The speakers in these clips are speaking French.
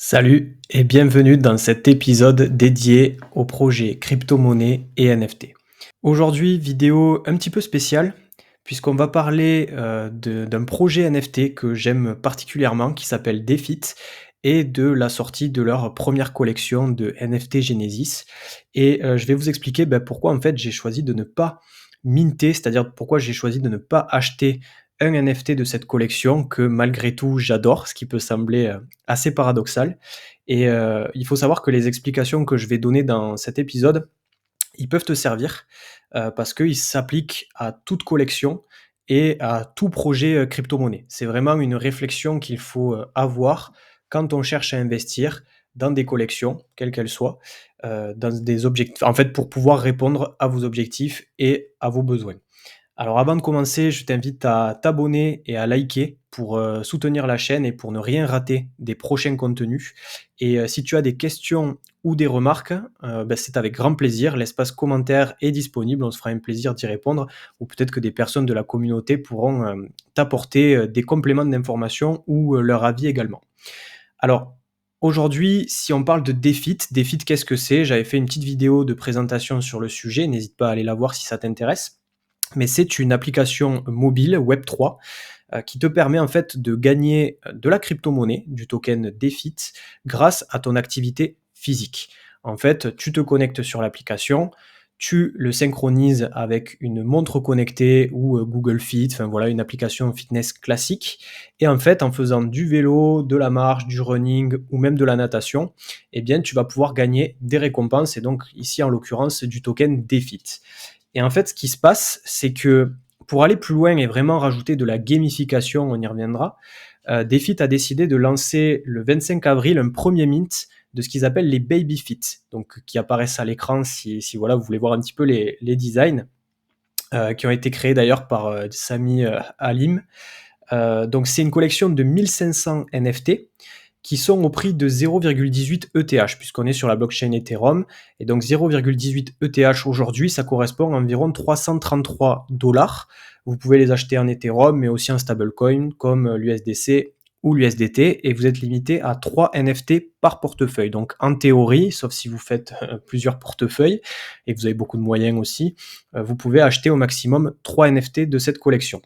Salut et bienvenue dans cet épisode dédié au projet crypto-monnaie et NFT. Aujourd'hui, vidéo un petit peu spéciale puisqu'on va parler d'un projet NFT que j'aime particulièrement qui s'appelle DeFi et de la sortie de leur première collection de NFT Genesis. Et je vais vous expliquer pourquoi en fait j'ai choisi de ne pas minter, c'est-à-dire pourquoi j'ai choisi de ne pas acheter un NFT de cette collection que malgré tout j'adore, ce qui peut sembler assez paradoxal. Et il faut savoir que les explications que je vais donner dans cet épisode, ils peuvent te servir parce qu'ils s'appliquent à toute collection et à tout projet crypto-monnaie. C'est vraiment une réflexion qu'il faut avoir quand on cherche à investir dans des collections, quelles qu'elles soient, dans des objectifs, en fait, pour pouvoir répondre à vos objectifs et à vos besoins. Alors avant de commencer, je t'invite à t'abonner et à liker pour soutenir la chaîne et pour ne rien rater des prochains contenus. Et si tu as des questions ou des remarques, c'est avec grand plaisir. L'espace commentaire est disponible, on se fera un plaisir d'y répondre. Ou peut-être que des personnes de la communauté pourront t'apporter des compléments d'information ou leur avis également. Alors, aujourd'hui, si on parle de DeFi, qu'est-ce que c'est? J'avais fait une petite vidéo de présentation sur le sujet, n'hésite pas à aller la voir si ça t'intéresse. Mais c'est une application mobile Web3 qui te permet en fait de gagner de la crypto-monnaie, du token DeFi, grâce à ton activité physique. En fait, tu te connectes sur l'application, tu le synchronises avec une montre connectée ou Google Fit, enfin voilà, une application fitness classique. Et en fait, en faisant du vélo, de la marche, du running ou même de la natation, eh bien, tu vas pouvoir gagner des récompenses et donc ici en l'occurrence du token DeFi. Et en fait, ce qui se passe, c'est que pour aller plus loin et vraiment rajouter de la gamification, on y reviendra, DeFi a décidé de lancer le 25 avril un premier mint de ce qu'ils appellent les Baby Fit, donc qui apparaissent à l'écran si voilà, vous voulez voir un petit peu les designs, qui ont été créés d'ailleurs par Sami Halim. Donc c'est une collection de 1500 NFT qui sont au prix de 0,18 ETH, puisqu'on est sur la blockchain Ethereum. Et donc 0,18 ETH aujourd'hui, ça correspond à environ 333 dollars. Vous pouvez les acheter en Ethereum, mais aussi en stablecoin comme l'USDC ou l'USDT, et vous êtes limité à 3 NFT par portefeuille. Donc en théorie, sauf si vous faites plusieurs portefeuilles, et que vous avez beaucoup de moyens aussi, vous pouvez acheter au maximum 3 NFT de cette collection.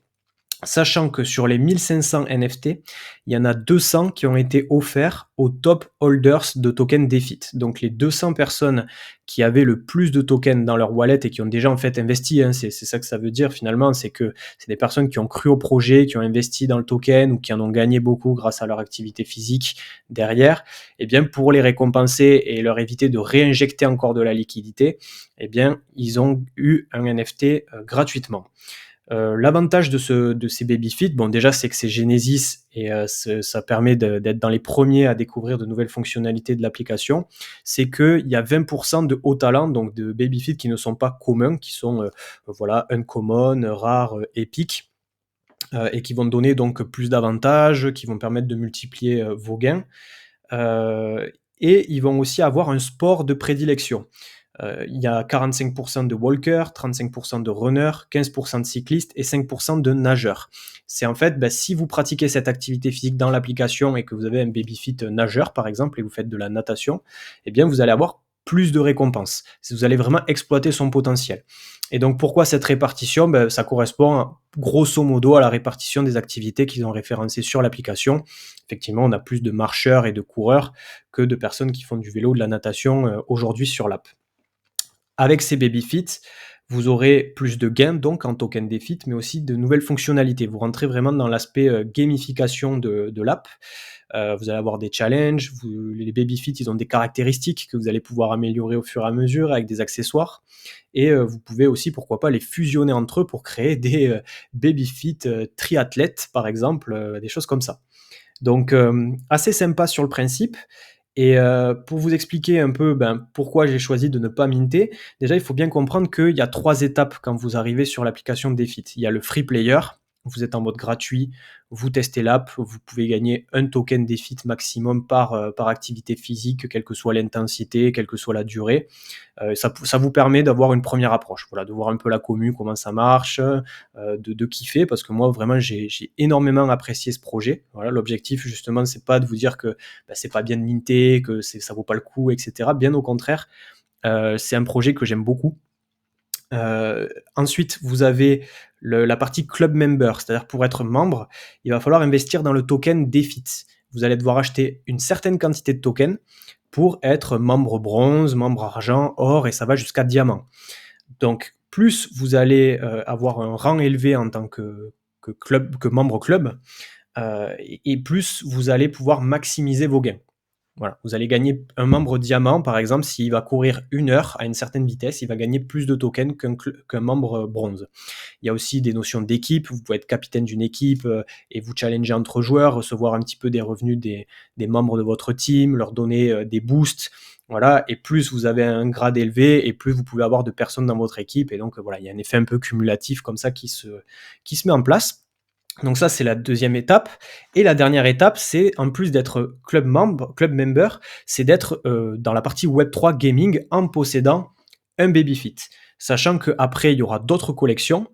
Sachant que sur les 1500 NFT, il y en a 200 qui ont été offerts aux top holders de tokens DeFi. Donc les 200 personnes qui avaient le plus de tokens dans leur wallet et qui ont déjà en fait investi, c'est ça que ça veut dire finalement, c'est que c'est des personnes qui ont cru au projet, qui ont investi dans le token ou qui en ont gagné beaucoup grâce à leur activité physique derrière. Et bien pour les récompenser et leur éviter de réinjecter encore de la liquidité, eh bien ils ont eu un NFT gratuitement. L'avantage de ces Babyfit, bon déjà c'est que c'est Genesis et ça permet d'être dans les premiers à découvrir de nouvelles fonctionnalités de l'application. C'est qu'il y a 20% de hauts talents, donc de Babyfit qui ne sont pas communs, qui sont voilà uncommon, rares, épiques. Et qui vont donner donc plus d'avantages, qui vont permettre de multiplier vos gains. Et ils vont aussi avoir un sport de prédilection. Il y a 45% de walkers, 35% de runners, 15% de cyclistes et 5% de nageurs. C'est en fait, si vous pratiquez cette activité physique dans l'application et que vous avez un babyfit nageur par exemple et vous faites de la natation, eh bien vous allez avoir plus de récompenses. Vous allez vraiment exploiter son potentiel. Et donc pourquoi cette répartition? Ça correspond grosso modo à la répartition des activités qu'ils ont référencées sur l'application. Effectivement, on a plus de marcheurs et de coureurs que de personnes qui font du vélo ou de la natation aujourd'hui sur l'app. Avec ces Babyfit, vous aurez plus de gains donc en token DeFi, mais aussi de nouvelles fonctionnalités. Vous rentrez vraiment dans l'aspect gamification de l'app. Vous allez avoir des challenges. Les Babyfit, ils ont des caractéristiques que vous allez pouvoir améliorer au fur et à mesure avec des accessoires. Et vous pouvez aussi, pourquoi pas, les fusionner entre eux pour créer des Babyfit triathlètes, par exemple, des choses comme ça. Donc, assez sympa sur le principe. Et pour vous expliquer un peu pourquoi j'ai choisi de ne pas minter, déjà il faut bien comprendre qu'il y a 3 étapes quand vous arrivez sur l'application DeFi. Il y a le free player, vous êtes en mode gratuit, vous testez l'app, vous pouvez gagner un token DEFIT maximum par activité physique, quelle que soit l'intensité, quelle que soit la durée. Ça vous permet d'avoir une première approche, voilà, de voir un peu la commu, comment ça marche, de kiffer, parce que moi vraiment j'ai énormément apprécié ce projet. Voilà, l'objectif justement c'est pas de vous dire que c'est pas bien de minter, que ça vaut pas le coup, etc. Bien au contraire, c'est un projet que j'aime beaucoup. Ensuite, vous avez la partie club member, c'est-à-dire pour être membre, il va falloir investir dans le token DEFIT. Vous allez devoir acheter une certaine quantité de tokens pour être membre bronze, membre argent, or, et ça va jusqu'à diamant. Donc, plus vous allez avoir un rang élevé en tant que membre club, et plus vous allez pouvoir maximiser vos gains. Voilà, vous allez gagner un membre diamant, par exemple, s'il va courir 1 heure à une certaine vitesse, il va gagner plus de tokens qu'un membre bronze. Il y a aussi des notions d'équipe, vous pouvez être capitaine d'une équipe et vous challenger entre joueurs, recevoir un petit peu des revenus des membres de votre team, leur donner des boosts. Voilà, et plus vous avez un grade élevé, et plus vous pouvez avoir de personnes dans votre équipe. Et donc voilà, il y a un effet un peu cumulatif comme ça qui se met en place. Donc ça, c'est la deuxième étape. Et la dernière étape, c'est en plus d'être club member, c'est d'être dans la partie Web3 gaming en possédant un Babyfit. Sachant qu'après, il y aura d'autres collections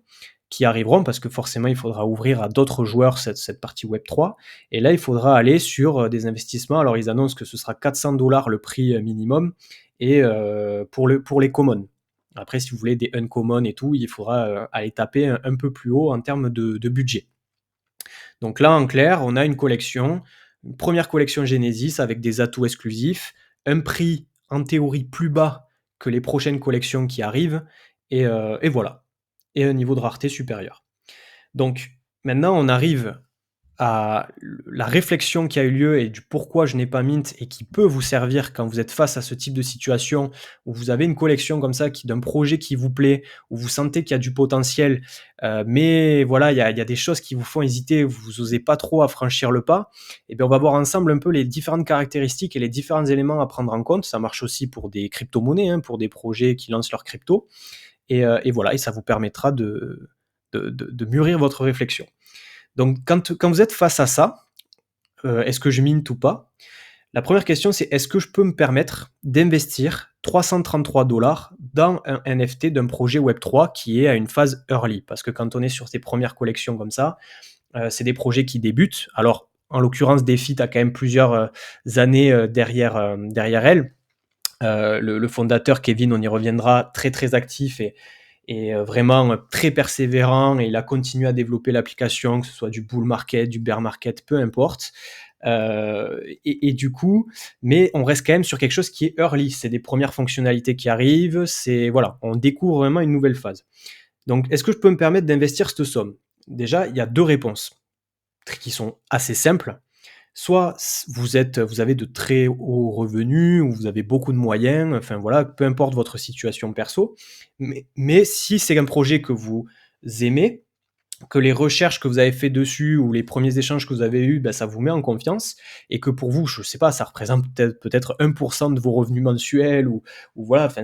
qui arriveront, parce que forcément, il faudra ouvrir à d'autres joueurs cette partie Web3. Et là, il faudra aller sur des investissements. Alors, ils annoncent que ce sera 400$ le prix minimum, et pour les commons. Après, si vous voulez des uncommon et tout, il faudra aller taper un peu plus haut en termes de budget. Donc là, en clair, on a une première collection Genesis avec des atouts exclusifs, un prix en théorie plus bas que les prochaines collections qui arrivent, et voilà. Et un niveau de rareté supérieur. Donc maintenant, on arrive à la réflexion qui a eu lieu et du pourquoi je n'ai pas mint, et qui peut vous servir quand vous êtes face à ce type de situation où vous avez une collection comme ça, d'un projet qui vous plaît, où vous sentez qu'il y a du potentiel, mais voilà, il y a des choses qui vous font hésiter, vous n'osez pas trop à franchir le pas. Et bien on va voir ensemble un peu les différentes caractéristiques et les différents éléments à prendre en compte. Ça marche aussi pour des crypto-monnaies, pour des projets qui lancent leur crypto, et voilà, et ça vous permettra de mûrir votre réflexion. Donc, quand vous êtes face à ça, est-ce que je mint ou pas? La première question, c'est est-ce que je peux me permettre d'investir 333$ dans un NFT d'un projet Web3 qui est à une phase early? Parce que quand on est sur ces premières collections comme ça, c'est des projets qui débutent. Alors, en l'occurrence, DeFi a quand même plusieurs années derrière elle. Le fondateur, Kevin, on y reviendra, très très actif et vraiment très persévérant, et il a continué à développer l'application, que ce soit du bull market, du bear market, peu importe. Et du coup, mais on reste quand même sur quelque chose qui est early. C'est des premières fonctionnalités qui arrivent, voilà, on découvre vraiment une nouvelle phase. Donc, est-ce que je peux me permettre d'investir cette somme? Déjà, il y a 2 réponses qui sont assez simples. Soit vous avez de très hauts revenus, ou vous avez beaucoup de moyens, enfin voilà, peu importe votre situation perso. Mais si c'est un projet que vous aimez, que les recherches que vous avez fait dessus ou les premiers échanges que vous avez eus, ça vous met en confiance, et que pour vous, je sais pas, ça représente peut-être 1% de vos revenus mensuels, ou voilà, enfin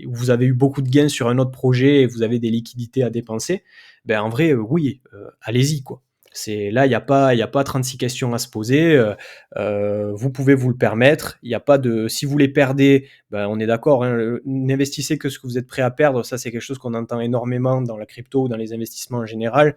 vous avez eu beaucoup de gains sur un autre projet et vous avez des liquidités à dépenser, en vrai, oui, allez-y, quoi. Là, il y a pas 36 questions à se poser. Vous pouvez vous le permettre. Il y a pas de, si vous les perdez, on est d'accord, hein, n'investissez que ce que vous êtes prêt à perdre. Ça, c'est quelque chose qu'on entend énormément dans la crypto ou dans les investissements en général.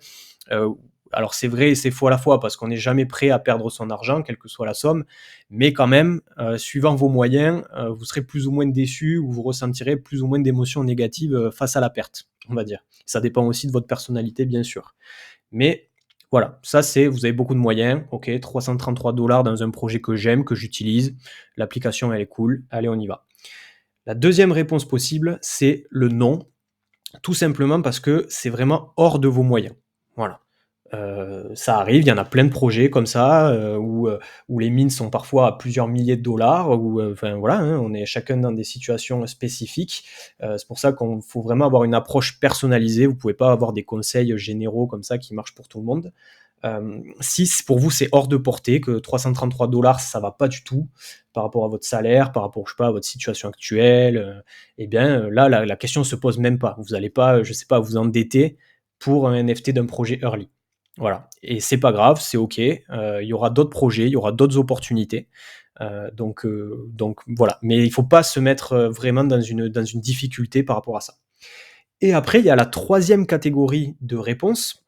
Alors c'est vrai et c'est faux à la fois, parce qu'on n'est jamais prêt à perdre son argent, quelle que soit la somme, mais quand même, suivant vos moyens, vous serez plus ou moins déçu, ou vous ressentirez plus ou moins d'émotions négatives face à la perte, on va dire. Ça dépend aussi de votre personnalité, bien sûr. Mais voilà, ça c'est, vous avez beaucoup de moyens, ok, 333$ dans un projet que j'aime, que j'utilise, l'application elle est cool, allez on y va. La deuxième réponse possible, c'est le non, tout simplement parce que c'est vraiment hors de vos moyens. Voilà. Ça arrive, il y en a plein de projets comme ça, où les mines sont parfois à plusieurs milliers de dollars, enfin voilà, hein, on est chacun dans des situations spécifiques. C'est pour ça qu'il faut vraiment avoir une approche personnalisée. Vous pouvez pas avoir des conseils généraux comme ça qui marchent pour tout le monde. Si pour vous c'est hors de portée, que 333$ ça va pas du tout par rapport à votre salaire, par rapport, je sais pas, à votre situation actuelle, là la question se pose même pas. Vous allez pas, je sais pas, vous endetter pour un NFT d'un projet early. Voilà et c'est pas grave, c'est OK, il y aura d'autres projets, il y aura d'autres opportunités, donc voilà. Mais il faut pas se mettre, vraiment dans une difficulté par rapport à ça. Et après, il y a la troisième catégorie de réponses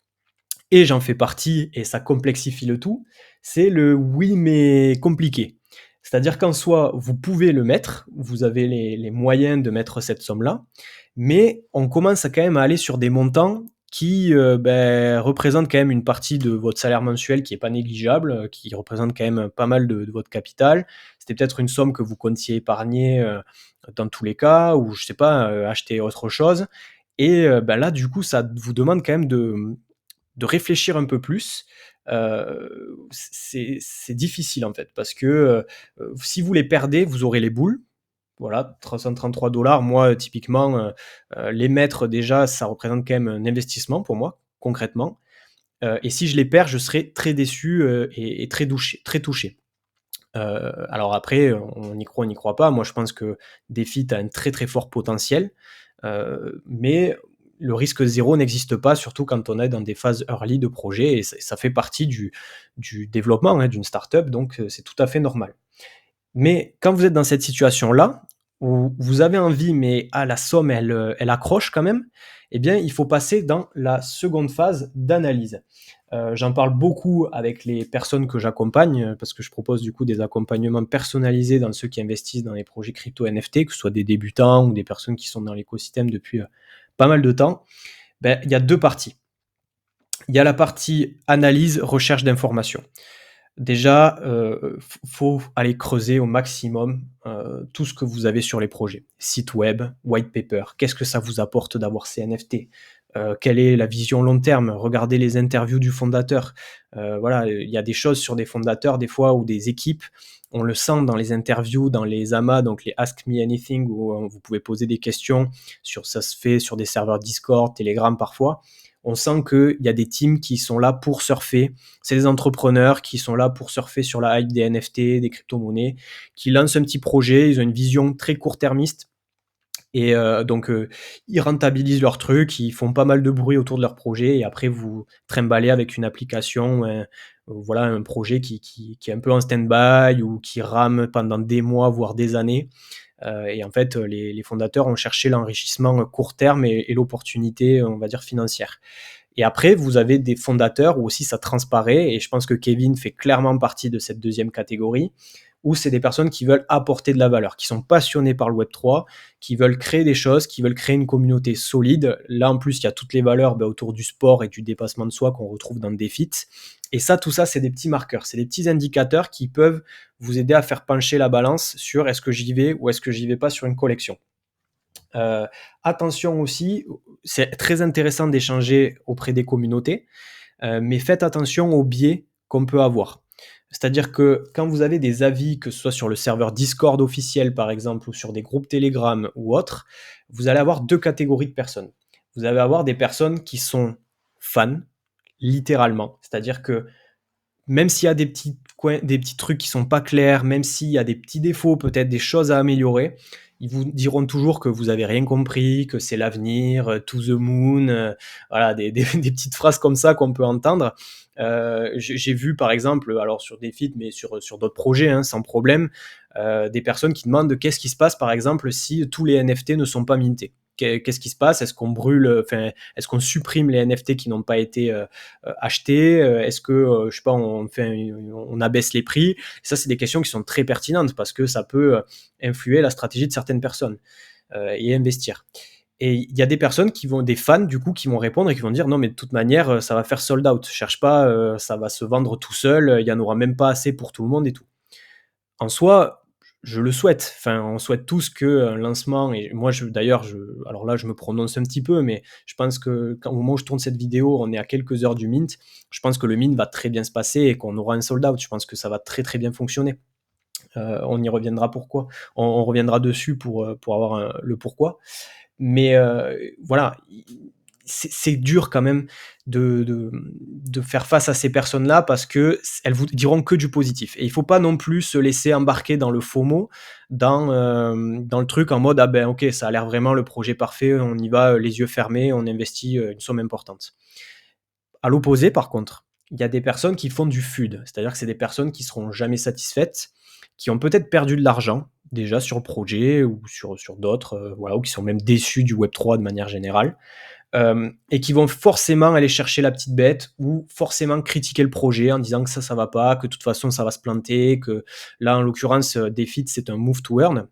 et j'en fais partie et ça complexifie le tout, c'est le «oui, mais compliqué». C'est-à-dire qu'en soi, vous pouvez le mettre, vous avez les moyens de mettre cette somme-là, mais on commence à quand même à aller sur des montants qui, représentent quand même une partie de votre salaire mensuel qui est pas négligeable, qui représente quand même pas mal de votre capital. C'était peut-être une somme que vous comptiez épargner, dans tous les cas ou je sais pas, acheter autre chose et là, du coup, ça vous demande quand même de réfléchir un peu plus. C'est difficile en fait parce que si vous les perdez, vous aurez les boules. Voilà, 333 dollars. Moi, typiquement, les mettre déjà, ça représente quand même un investissement pour moi, concrètement. Et si je les perds, je serai très déçu et très touché. Très touché. Alors après, on y croit, on n'y croit pas. Moi, je pense que DeFi a un très très fort potentiel, mais le risque zéro n'existe pas, surtout quand on est dans des phases early de projet et ça fait partie du développement hein, d'une startup, donc c'est tout à fait normal. Mais quand vous êtes dans cette situation-là, où vous avez envie, mais la somme, elle accroche quand même, eh bien, il faut passer dans la seconde phase d'analyse. J'en parle beaucoup avec les personnes que j'accompagne, parce que je propose du coup des accompagnements personnalisés dans ceux qui investissent dans les projets crypto NFT, que ce soit des débutants ou des personnes qui sont dans l'écosystème depuis pas mal de temps. Il y a deux parties. Il y a la partie analyse, recherche d'informations. Déjà, faut aller creuser au maximum, tout ce que vous avez sur les projets. Site web, white paper, qu'est-ce que ça vous apporte d'avoir ces NFT? Quelle est la vision long terme? Regardez les interviews du fondateur. Voilà, il y a des choses sur des fondateurs des fois ou des équipes, on le sent dans les interviews, dans les AMA, donc les Ask Me Anything où, vous pouvez poser des questions ça se fait sur des serveurs Discord, Telegram parfois. On sent qu'il y a des teams qui sont là pour surfer, c'est des entrepreneurs qui sont là pour surfer sur la hype des NFT, des crypto-monnaies, qui lancent un petit projet, ils ont une vision très court-termiste et ils rentabilisent leur truc, ils font pas mal de bruit autour de leur projet et après vous trimballez avec une application, voilà un projet qui est un peu en stand-by ou qui rame pendant des mois, voire des années. Et en fait, les fondateurs ont cherché l'enrichissement court terme et l'opportunité, on va dire, financière. Et après, vous avez des fondateurs où aussi ça transparaît, et je pense que Kevin fait clairement partie de cette deuxième catégorie, où c'est des personnes qui veulent apporter de la valeur, qui sont passionnées par le Web3, qui veulent créer des choses, qui veulent créer une communauté solide. Là, en plus, il y a toutes les valeurs autour du sport et du dépassement de soi qu'on retrouve dans DeFi. Et ça, tout ça, c'est des petits marqueurs, c'est des petits indicateurs qui peuvent vous aider à faire pencher la balance sur est-ce que j'y vais ou est-ce que j'y vais pas sur une collection. Attention aussi, c'est très intéressant d'échanger auprès des communautés, mais faites attention aux biais qu'on peut avoir. C'est-à-dire que quand vous avez des avis, que ce soit sur le serveur Discord officiel par exemple, ou sur des groupes Telegram ou autres, vous allez avoir deux catégories de personnes. Vous allez avoir des personnes qui sont fans, littéralement. C'est-à-dire que même s'il y a des petits trucs qui sont pas clairs, même s'il y a des petits défauts, peut-être des choses à améliorer, ils vous diront toujours que vous avez rien compris, que c'est l'avenir, to the moon, voilà, des petites phrases comme ça qu'on peut entendre. J'ai vu par exemple, alors sur des feeds, mais sur d'autres projets, hein, sans problème, des personnes qui demandent qu'est-ce qui se passe par exemple si tous les NFT ne sont pas mintés. Qu'est-ce qui se passe? Est-ce qu'on brûle, enfin, est-ce qu'on supprime les NFT qui n'ont pas été acheter? Est-ce que, je sais pas, on abaisse les prix? Ça, c'est des questions qui sont très pertinentes parce que ça peut influer la stratégie de certaines personnes et investir. Et il y a des personnes des fans du coup, qui vont répondre et qui vont dire non, mais de toute manière, ça va faire sold out. Cherche pas, ça va se vendre tout seul. Il y en aura même pas assez pour tout le monde et tout. En soi, je le souhaite. Enfin, on souhaite tous qu'un lancement et moi d'ailleurs alors là je me prononce un petit peu, mais je pense que au moment où je tourne cette vidéo, on est à quelques heures du mint. Je pense que le mint va très bien se passer et qu'on aura un sold out. Je pense que ça va très, très bien fonctionner. On y reviendra pourquoi. On reviendra dessus pour avoir le pourquoi. Mais voilà, c'est dur quand même de faire face à ces personnes-là parce que elles vous diront que du positif. Et il faut pas non plus se laisser embarquer dans le FOMO, dans le truc en mode ah ben ok, ça a l'air vraiment le projet parfait, on y va les yeux fermés, on investit une somme importante. À l'opposé, par contre, il y a des personnes qui font du FUD, c'est-à-dire que c'est des personnes qui seront jamais satisfaites, qui ont peut-être perdu de l'argent déjà sur le projet ou sur d'autres, voilà, ou qui sont même déçus du Web3 de manière générale, et qui vont forcément aller chercher la petite bête ou forcément critiquer le projet en disant que ça va pas, que de toute façon ça va se planter, que là en l'occurrence, DeFi c'est un move to earn.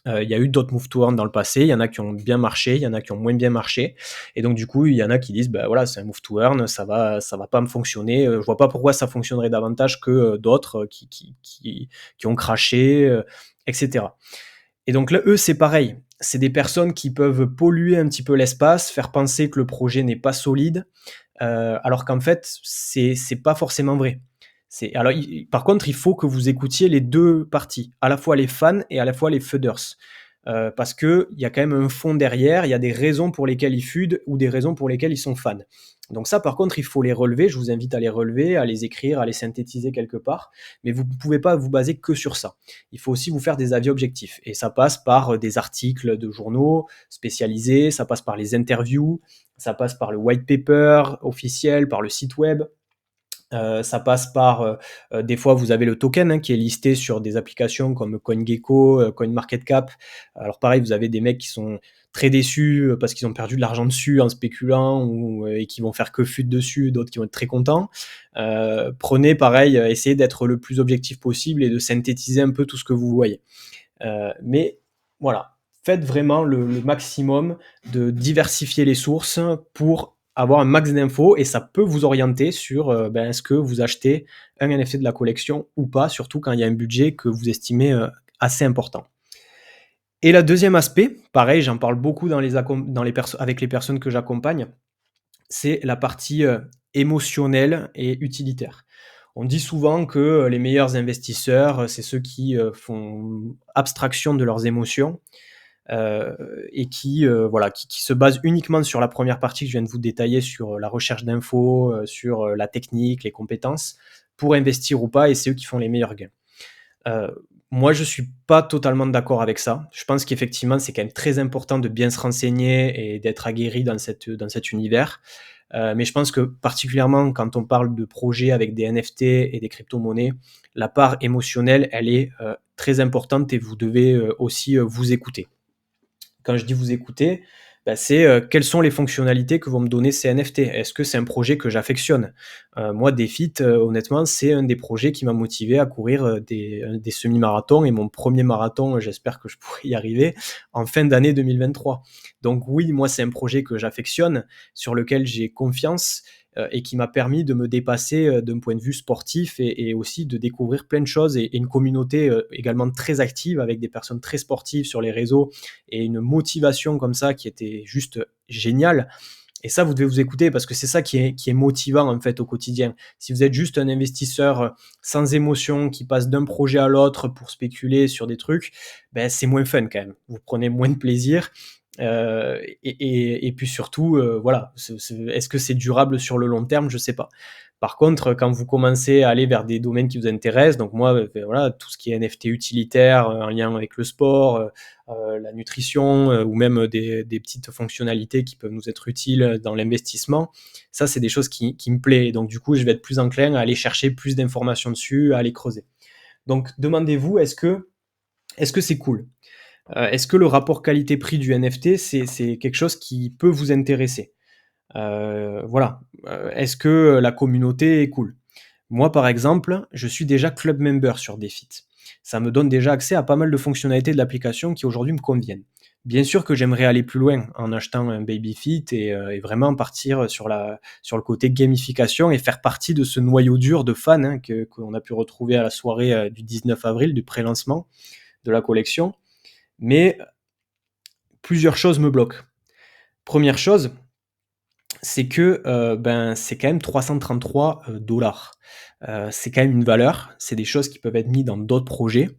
Il y a eu d'autres move to earn dans le passé, il y en a qui ont bien marché, il y en a qui ont moins bien marché, et donc du coup il y en a qui disent bah voilà, c'est un move to earn, ça va pas me fonctionner, je vois pas pourquoi ça fonctionnerait davantage que d'autres qui ont craché, etc. Et donc là, eux, c'est pareil. C'est des personnes qui peuvent polluer un petit peu l'espace, faire penser que le projet n'est pas solide, alors qu'en fait, c'est pas forcément vrai. Alors, par contre, il faut que vous écoutiez les deux parties, à la fois les fans et à la fois les feuders. Parce qu'il y a quand même un fond derrière, il y a des raisons pour lesquelles ils feudent ou des raisons pour lesquelles ils sont fans. Donc ça, par contre, il faut les relever. Je vous invite à les relever, à les écrire, à les synthétiser quelque part. Mais vous ne pouvez pas vous baser que sur ça. Il faut aussi vous faire des avis objectifs. Et ça passe par des articles de journaux spécialisés, ça passe par les interviews, ça passe par le white paper officiel, par le site web. Ça passe par, des fois vous avez le token, qui est listé sur des applications comme CoinGecko, CoinMarketCap. Alors pareil, vous avez des mecs qui sont très déçus, parce qu'ils ont perdu de l'argent dessus en spéculant ou, et qui vont faire que FUD dessus, d'autres qui vont être très contents. Prenez pareil, essayez d'être le plus objectif possible et de synthétiser un peu tout ce que vous voyez. Mais voilà, faites vraiment le maximum de diversifier les sources pour avoir un max d'infos et ça peut vous orienter sur est-ce que vous achetez un NFT de la collection ou pas, surtout quand il y a un budget que vous estimez assez important. Et le deuxième aspect, pareil, j'en parle beaucoup avec les personnes que j'accompagne, c'est la partie émotionnelle et utilitaire. On dit souvent que les meilleurs investisseurs, c'est ceux qui font abstraction de leurs émotions et qui se basent uniquement sur la première partie que je viens de vous détailler, sur la recherche d'infos, sur la technique, les compétences, pour investir ou pas, et c'est eux qui font les meilleurs gains. Euh, Moi, je suis pas totalement d'accord avec ça. Je pense qu'effectivement, c'est quand même très important de bien se renseigner et d'être aguerri dans cet univers. Mais je pense que particulièrement quand on parle de projets avec des NFT et des crypto-monnaies, la part émotionnelle, elle est très importante et vous devez aussi vous écouter. Quand je dis vous écouter, c'est quelles sont les fonctionnalités que vont me donner ces NFT. Est-ce que c'est un projet que j'affectionne? Moi, DeFit, honnêtement, c'est un des projets qui m'a motivé à courir des semi-marathons et mon premier marathon, j'espère que je pourrai y arriver en fin d'année 2023. Donc oui, moi, c'est un projet que j'affectionne, sur lequel j'ai confiance et qui m'a permis de me dépasser d'un point de vue sportif et aussi de découvrir plein de choses et une communauté également très active avec des personnes très sportives sur les réseaux et une motivation comme ça qui était juste géniale. Et ça, vous devez vous écouter parce que c'est ça qui est motivant en fait au quotidien. Si vous êtes juste un investisseur sans émotion qui passe d'un projet à l'autre pour spéculer sur des trucs, c'est moins fun quand même. Vous prenez moins de plaisir. Et puis surtout, voilà, est-ce que c'est durable sur le long terme? Je sais pas. Par contre, quand vous commencez à aller vers des domaines qui vous intéressent, donc moi, voilà, tout ce qui est NFT utilitaire en lien avec le sport, la nutrition ou même des petites fonctionnalités qui peuvent nous être utiles dans l'investissement, ça, c'est des choses qui me plaisent. Donc du coup, je vais être plus enclin à aller chercher plus d'informations dessus, à aller creuser. Donc demandez-vous, est-ce que c'est cool? Est-ce que le rapport qualité-prix du NFT, c'est quelque chose qui peut vous intéresser? Voilà. Est-ce que la communauté est cool? Moi, par exemple, je suis déjà club member sur DeFi. Ça me donne déjà accès à pas mal de fonctionnalités de l'application qui aujourd'hui me conviennent. Bien sûr que j'aimerais aller plus loin en achetant un Babyfit et vraiment partir sur le côté gamification et faire partie de ce noyau dur de fans qu'on a pu retrouver à la soirée du 19 avril, du pré-lancement de la collection. Mais plusieurs choses me bloquent. Première chose, c'est que c'est quand même 333 dollars. C'est quand même une valeur. C'est des choses qui peuvent être mises dans d'autres projets.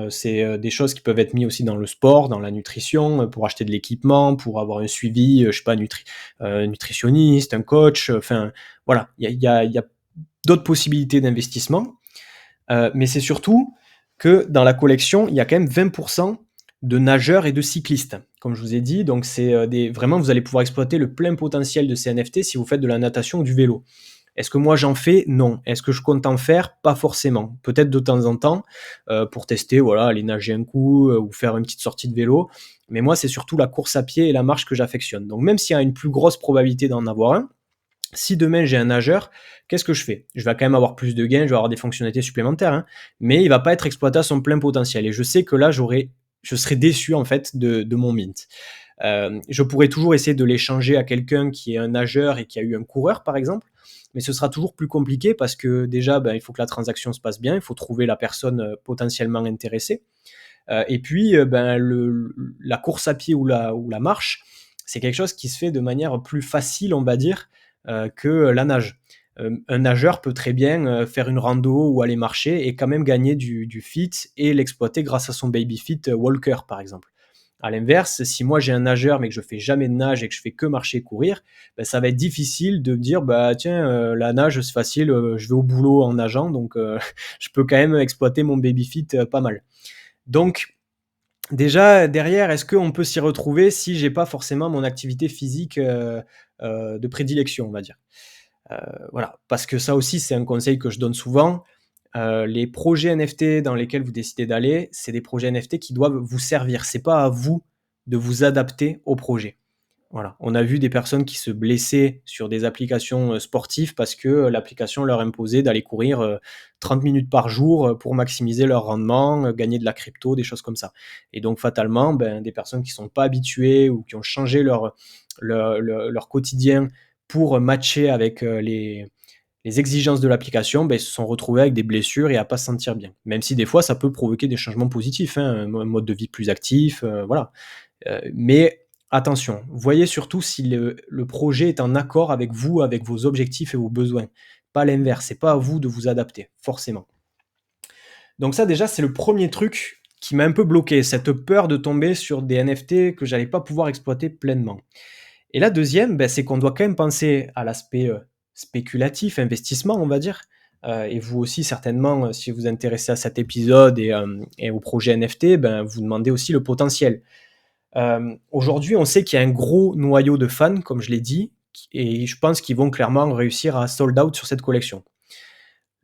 C'est des choses qui peuvent être mises aussi dans le sport, dans la nutrition, pour acheter de l'équipement, pour avoir un suivi, je sais pas, nutritionniste, un coach. Enfin, voilà, il y a d'autres possibilités d'investissement. Mais c'est surtout que dans la collection, il y a quand même 20% de nageurs et de cyclistes. comme je vous ai dit. Donc c'est, vraiment vous allez pouvoir exploiter le plein potentiel de ces NFT si vous faites de la natation ou du vélo. Est-ce que moi j'en fais? Non. Est-ce que je compte en faire? Pas forcément. Peut-être de temps en temps, pour tester, voilà, aller nager un coup, ou faire une petite sortie de vélo. Mais moi, c'est surtout la course à pied et la marche que j'affectionne. Donc même s'il y a une plus grosse probabilité d'en avoir un, si demain j'ai un nageur, qu'est-ce que je fais? Je vais quand même avoir plus de gains, je vais avoir des fonctionnalités supplémentaires, hein, mais il va pas être exploité à son plein potentiel. Et je sais que là, je serais déçu en fait de mon mint. Je pourrais toujours essayer de l'échanger à quelqu'un qui est un nageur et qui a eu un coureur, par exemple, mais ce sera toujours plus compliqué parce que déjà, ben, il faut que la transaction se passe bien, il faut trouver la personne potentiellement intéressée. Et puis, ben, la course à pied ou la marche, c'est quelque chose qui se fait de manière plus facile, on va dire, que la nage. Un nageur peut très bien faire une rando ou aller marcher et quand même gagner du fit et l'exploiter grâce à son baby fit walker, par exemple. À l'inverse, si moi j'ai un nageur mais que je fais jamais de nage et que je fais que marcher et courir, ben, ça va être difficile de me dire bah tiens la nage c'est facile, je vais au boulot en nageant donc je peux quand même exploiter mon baby fit pas mal. Donc déjà derrière, est-ce qu'on peut s'y retrouver si j'ai pas forcément mon activité physique de prédilection, on va dire. Voilà, parce que ça aussi c'est un conseil que je donne souvent. Les projets NFT dans lesquels vous décidez d'aller, c'est des projets NFT qui doivent vous servir. C'est pas à vous de vous adapter au projet. Voilà. On a vu des personnes qui se blessaient sur des applications sportives parce que l'application leur imposait d'aller courir 30 minutes par jour pour maximiser leur rendement, gagner de la crypto, des choses comme ça. Et donc fatalement, ben, des personnes qui ne sont pas habituées ou qui ont changé leur quotidien pour matcher avec les exigences de l'application, ben, se sont retrouvés avec des blessures et à pas se sentir bien. Même si des fois, ça peut provoquer des changements positifs, hein, un mode de vie plus actif, voilà. Mais attention, voyez surtout si le projet est en accord avec vous, avec vos objectifs et vos besoins. Pas l'inverse, c'est pas à vous de vous adapter, forcément. Donc ça déjà, c'est le premier truc qui m'a un peu bloqué, cette peur de tomber sur des NFT que j'allais pas pouvoir exploiter pleinement. Et la deuxième, ben, c'est qu'on doit quand même penser à l'aspect spéculatif, investissement, on va dire. Et vous aussi, certainement, si vous vous intéressez à cet épisode et au projet NFT, ben, vous demandez aussi le potentiel. Aujourd'hui, on sait qu'il y a un gros noyau de fans, comme je l'ai dit, et je pense qu'ils vont clairement réussir à sold out sur cette collection.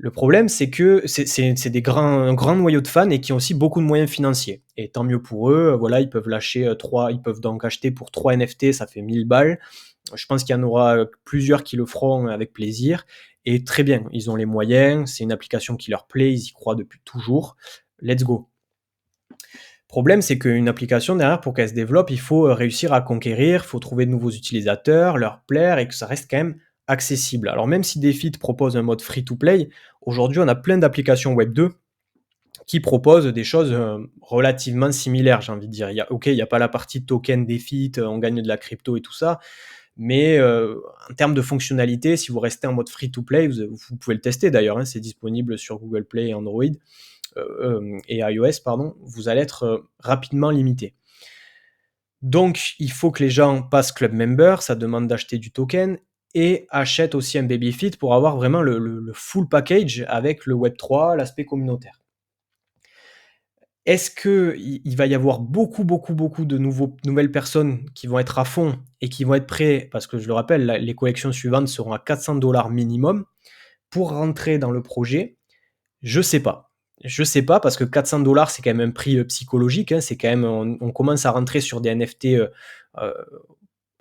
Le problème, c'est que c'est un grand noyau de fans et qui ont aussi beaucoup de moyens financiers. Et tant mieux pour eux, voilà, ils peuvent lâcher ils peuvent donc acheter pour 3 NFT, ça fait 1000 balles. Je pense qu'il y en aura plusieurs qui le feront avec plaisir. Et très bien, ils ont les moyens, c'est une application qui leur plaît, ils y croient depuis toujours. Let's go. Problème, c'est qu'une application derrière, pour qu'elle se développe, il faut réussir à conquérir, il faut trouver de nouveaux utilisateurs, leur plaire et que ça reste quand même accessible. Alors même si DeFi propose un mode free-to-play, aujourd'hui on a plein d'applications Web 2 qui proposent des choses relativement similaires, j'ai envie de dire. Il n'y a pas la partie token DeFi, on gagne de la crypto et tout ça, mais en termes de fonctionnalité, si vous restez en mode free-to-play, vous pouvez le tester d'ailleurs, hein, c'est disponible sur Google Play et Android et iOS, pardon, vous allez être rapidement limité. Donc, il faut que les gens passent club member, ça demande d'acheter du token et achètent aussi un baby-fit pour avoir vraiment le full package avec le Web3, l'aspect communautaire. Est-ce qu'il va y avoir beaucoup, beaucoup, beaucoup de nouvelles personnes qui vont être à fond et qui vont être prêts, parce que je le rappelle, les collections suivantes seront à 400 $ minimum, pour rentrer dans le projet? Je sais pas. Je sais pas parce que 400 $ c'est quand même un prix psychologique. Hein, c'est quand même, on commence à rentrer sur des NFT euh,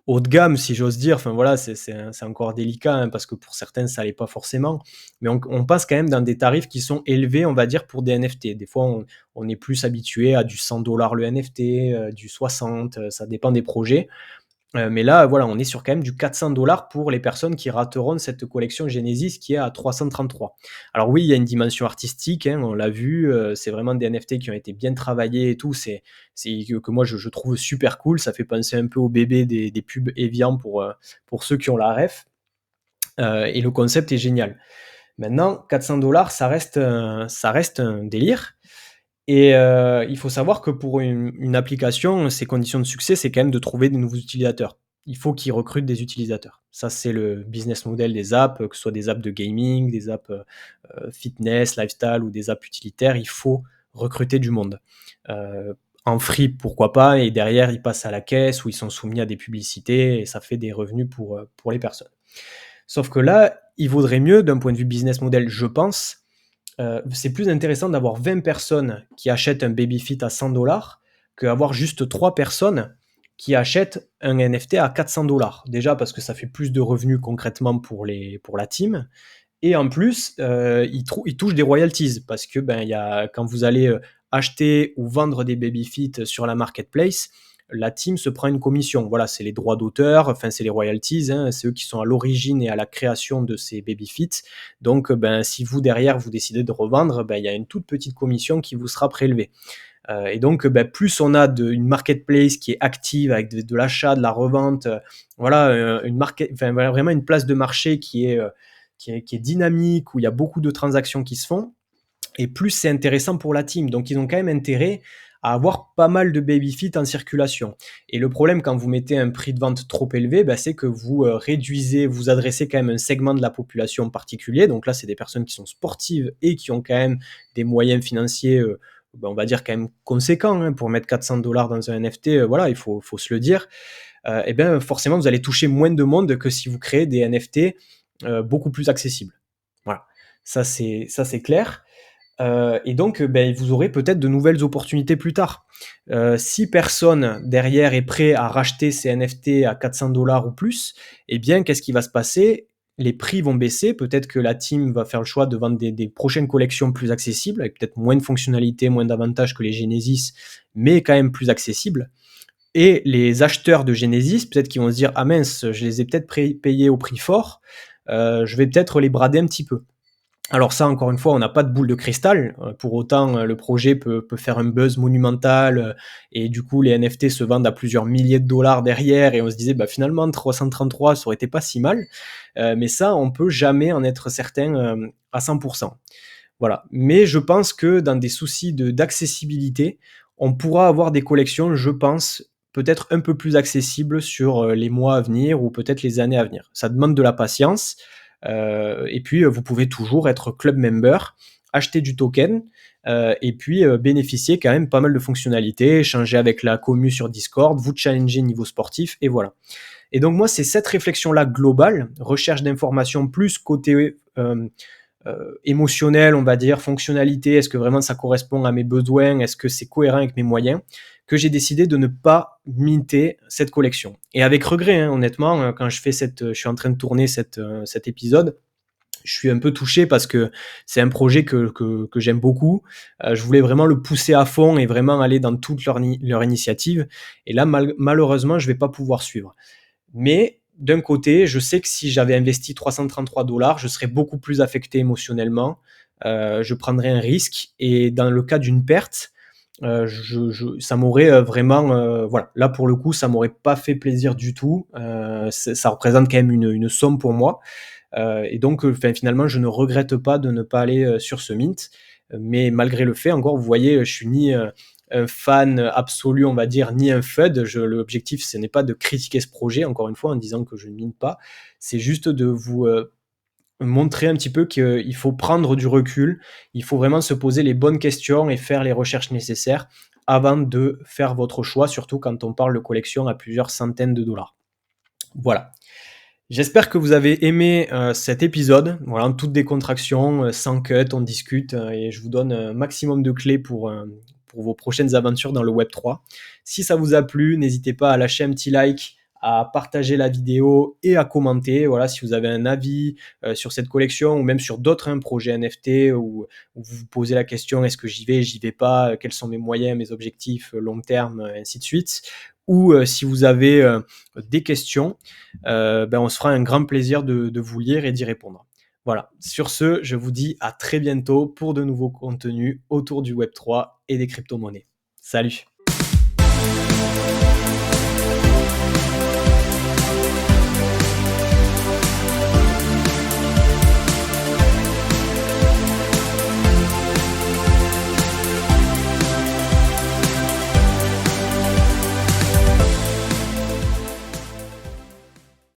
haut de gamme, si j'ose dire. Enfin voilà, c'est encore délicat hein, parce que pour certains ça l'est pas forcément. Mais on passe quand même dans des tarifs qui sont élevés, on va dire, pour des NFT. Des fois, on est plus habitué à du 100 $ le NFT, du 60, ça dépend des projets. Mais là, voilà, on est sur quand même du 400 $ pour les personnes qui rateront cette collection Genesis qui est à 333. Alors oui, il y a une dimension artistique, hein, on l'a vu, c'est vraiment des NFT qui ont été bien travaillés et tout, c'est que moi je trouve super cool, ça fait penser un peu au bébé des pubs Evian pour ceux qui ont la ref, et le concept est génial. Maintenant, 400 $ ça reste un délire. Et il faut savoir que pour une application, ses conditions de succès, c'est quand même de trouver des nouveaux utilisateurs. Il faut qu'ils recrutent des utilisateurs. Ça, c'est le business model des apps, que ce soit des apps de gaming, des apps fitness, lifestyle ou des apps utilitaires. Il faut recruter du monde. en free, pourquoi pas, et derrière, ils passent à la caisse ou ils sont soumis à des publicités et ça fait des revenus pour les personnes. Sauf que là, il vaudrait mieux, d'un point de vue business model, je pense, c'est plus intéressant d'avoir 20 personnes qui achètent un Babyfit à 100 $ qu'avoir juste 3 personnes qui achètent un NFT à 400 $. Déjà parce que ça fait plus de revenus concrètement pour la team, et en plus, ils touchent des royalties parce que ben, quand vous allez acheter ou vendre des Babyfit sur la marketplace, la team se prend une commission. Voilà, c'est les droits d'auteur, enfin c'est les royalties, hein, c'est eux qui sont à l'origine et à la création de ces Babyfit. Donc, ben, si vous derrière vous décidez de revendre, ben, il y a une toute petite commission qui vous sera prélevée. Et donc, ben, plus on a une marketplace qui est active avec de l'achat, de la revente, voilà, enfin, voilà, vraiment une place de marché qui est dynamique, où il y a beaucoup de transactions qui se font, et plus c'est intéressant pour la team. Donc, ils ont quand même intérêt à avoir pas mal de baby-fit en circulation. Et le problème, quand vous mettez un prix de vente trop élevé, ben, c'est que vous réduisez, vous adressez quand même un segment de la population particulier. Donc là, c'est des personnes qui sont sportives et qui ont quand même des moyens financiers, ben, on va dire quand même conséquents, hein, pour mettre 400 $ dans un NFT. Voilà, il faut se le dire. Et bien forcément, vous allez toucher moins de monde que si vous créez des NFT beaucoup plus accessibles. Voilà, ça c'est clair. Et donc, ben, vous aurez peut-être de nouvelles opportunités plus tard. Si personne derrière est prêt à racheter ces NFT à 400 $ ou plus, eh bien, qu'est-ce qui va se passer? Les prix vont baisser. Peut-être que la team va faire le choix de vendre des prochaines collections plus accessibles, avec peut-être moins de fonctionnalités, moins d'avantages que les Genesis, mais quand même plus accessibles. Et les acheteurs de Genesis, peut-être qu'ils vont se dire: ah mince, je les ai peut-être payés au prix fort, je vais peut-être les brader un petit peu. Alors ça, encore une fois, on n'a pas de boule de cristal. Pour autant, le projet peut faire un buzz monumental, et du coup, les NFT se vendent à plusieurs milliers de dollars derrière, et on se disait, bah, finalement, 333, ça aurait été pas si mal. Mais ça, on peut jamais en être certain à 100%. Voilà. Mais je pense que dans des soucis d'accessibilité, on pourra avoir des collections, je pense, peut-être un peu plus accessibles sur les mois à venir ou peut-être les années à venir. Ça demande de la patience. Et puis, vous pouvez toujours être club member, acheter du token, et puis bénéficier quand même pas mal de fonctionnalités, échanger avec la commu sur Discord, vous challenger niveau sportif, et voilà. Et donc moi, c'est cette réflexion-là globale, recherche d'informations plus côté émotionnel, on va dire, fonctionnalité, est-ce que vraiment ça correspond à mes besoins, est-ce que c'est cohérent avec mes moyens, que j'ai décidé de ne pas minter cette collection. Et avec regret, hein, honnêtement, quand je suis en train de tourner cet épisode, je suis un peu touché parce que c'est un projet que j'aime beaucoup. Je voulais vraiment le pousser à fond et vraiment aller dans toute leur initiative. Et là, malheureusement, je ne vais pas pouvoir suivre. Mais d'un côté, je sais que si j'avais investi 333 $, je serais beaucoup plus affecté émotionnellement. Je prendrais un risque. Et dans le cas d'une perte, ça m'aurait vraiment, voilà, là pour le coup, ça m'aurait pas fait plaisir du tout. Ça représente quand même une somme pour moi. Et donc, finalement, je ne regrette pas de ne pas aller sur ce mint. Mais malgré le fait, encore, vous voyez, je suis ni un fan absolu, on va dire, ni un FUD. L'objectif, ce n'est pas de critiquer ce projet, encore une fois, en disant que je ne mine pas. C'est juste de vous montrer un petit peu qu'il faut prendre du recul, il faut vraiment se poser les bonnes questions et faire les recherches nécessaires avant de faire votre choix, surtout quand on parle de collection à plusieurs centaines de dollars. Voilà. J'espère que vous avez aimé cet épisode. Voilà, en toute décontraction, sans cut, on discute, et je vous donne un maximum de clés pour vos prochaines aventures dans le Web3. Si ça vous a plu, n'hésitez pas à lâcher un petit like, à partager la vidéo et à commenter. Voilà, si vous avez un avis sur cette collection ou même sur d'autres, hein, projets NFT, où vous vous posez la question: est-ce que j'y vais pas, quels sont mes moyens, mes objectifs long terme, ainsi de suite. Ou si vous avez des questions, ben on se fera un grand plaisir de vous lire et d'y répondre. Voilà, sur ce, je vous dis à très bientôt pour de nouveaux contenus autour du Web3 et des crypto-monnaies. Salut!